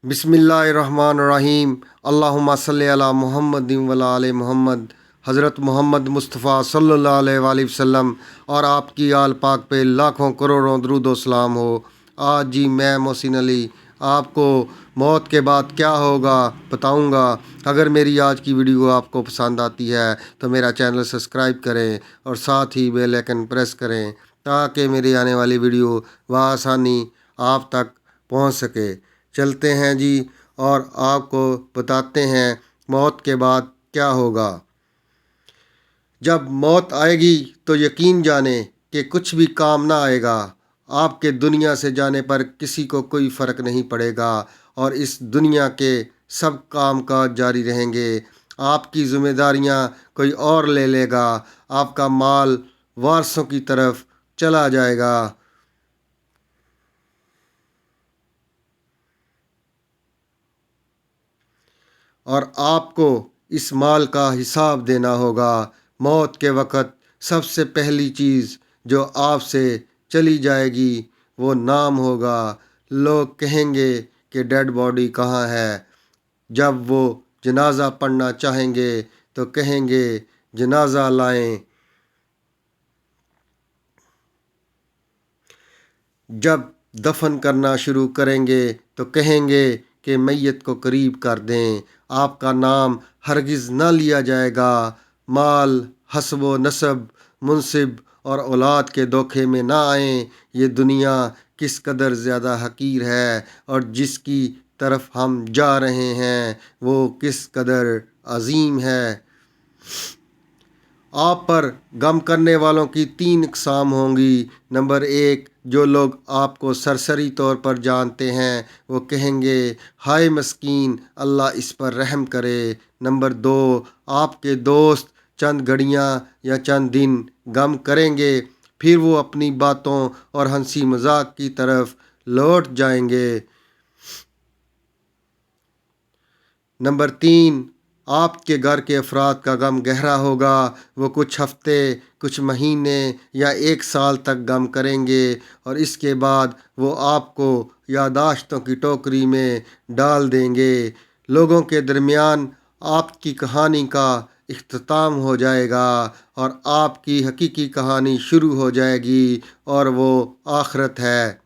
बिस्मिल्लाहिर्रहमानिर्रहीम। अल्लाहुम्मा सल्ली अला मुहम्मदिन वला आले मोहम्मद। हज़रत मोहम्मद मुस्तफ़ा सल्लल्लाहु अलैहि वसल्लम और आपकी आल पाक पे लाखों करोड़ों दरूद व सलाम हो। आज जी मैं मोहसिन अली आपको मौत के बाद क्या होगा बताऊंगा। अगर मेरी आज की वीडियो आपको पसंद आती है तो मेरा चैनल सब्सक्राइब करें और साथ ही बेल आइकन प्रेस करें ताकि मेरी आने वाली वीडियो आसानी आप तक पहुंच सके। चलते हैं जी और आपको बताते हैं मौत के बाद क्या होगा। जब मौत आएगी तो यकीन जाने कि कुछ भी काम ना आएगा। आपके दुनिया से जाने पर किसी को कोई फ़र्क नहीं पड़ेगा और इस दुनिया के सब काम काज जारी रहेंगे। आपकी ज़िम्मेदारियां कोई और ले लेगा। आपका माल वारसों की तरफ चला जाएगा। और आपको इस माल का हिसाब देना होगा। मौत के वक़्त सबसे पहली चीज़ जो आपसे चली जाएगी वो नाम होगा। लोग कहेंगे कि डेड बॉडी कहाँ है। जब वो जनाजा पढ़ना चाहेंगे तो कहेंगे जनाजा लाएं। जब दफन करना शुरू करेंगे तो कहेंगे कि मैयत को करीब कर दें। आपका नाम हरगिज़ ना लिया जाएगा। माल, हस्ब नसब, मुनसिब और औलाद के धोखे में ना आएँ। ये दुनिया किस कदर ज़्यादा हकीर है और जिसकी तरफ हम जा रहे हैं वो किस कदर अजीम है। आप पर गम करने वालों की 3 इकसाम होंगी। नंबर 1, जो लोग आपको सरसरी तौर पर जानते हैं वो कहेंगे हाय मस्कीन, अल्लाह इस पर रहम करे। नंबर 2, आपके दोस्त चंद घड़ियाँ या चंद दिन गम करेंगे, फिर वो अपनी बातों और हंसी मजाक की तरफ लौट जाएंगे। नंबर 3, आपके घर के अफराद का गम गहरा होगा। वो कुछ हफ्ते, कुछ महीने या 1 साल तक गम करेंगे और इसके बाद वो आपको यादाश्तों की टोकरी में डाल देंगे। लोगों के दरमियान आपकी कहानी का इख्तिताम हो जाएगा और आपकी हकीकी कहानी शुरू हो जाएगी और वो आखिरत है।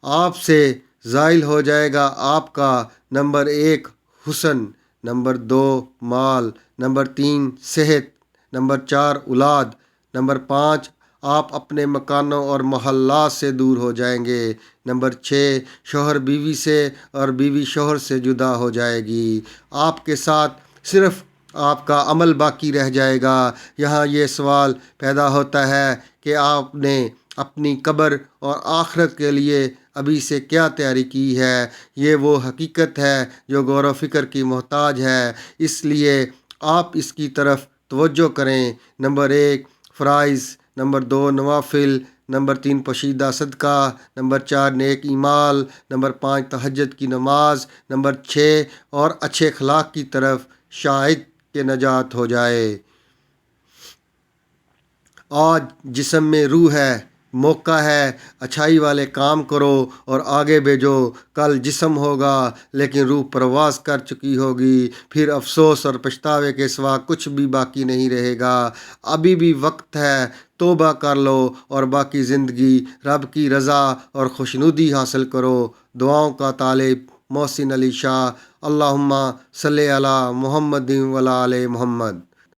आपसे ज़ाइल हो जाएगा आपका नंबर 1 हुस्न, नंबर 2 माल, नंबर 3 सेहत, नंबर 4 औलाद, नंबर 5 आप अपने मकानों और मोहल्लात से दूर हो जाएंगे। नंबर 6 शौहर बीवी से और बीवी शौहर से जुदा हो जाएगी। आपके साथ सिर्फ़ आपका अमल बाकी रह जाएगा। यहाँ ये सवाल पैदा होता है कि आपने अपनी कब्र और आखिरत के लिए अभी से क्या तैयारी की है। ये वो हकीकत है जो गौर व फिक्र की मोहताज है, इसलिए आप इसकी तरफ तवज्जो करें। नंबर 1 फ़राइज़, नंबर 2 नवाफिल, नंबर 3 पोशीदा सदका, नंबर 4 नेक ईमाल, नंबर 5 तहज्जुद की नमाज, नंबर 6 और अच्छे अखलाक की तरफ शायद के नजात हो जाए। आज जिस्म में रूह है, मौका है, अच्छाई वाले काम करो और आगे भेजो। कल जिस्म होगा लेकिन रूह परवास कर चुकी होगी, फिर अफसोस और पछतावे के सिवा कुछ भी बाकी नहीं रहेगा। अभी भी वक्त है, तौबा कर लो और बाकी ज़िंदगी रब की रज़ा और खुशनुदी हासिल करो। दुआओं का तालिब मोहसिन अली शाह। अल्लाहुम्मा सल्ली अला मुहम्मदिन वला आले मोहम्मद।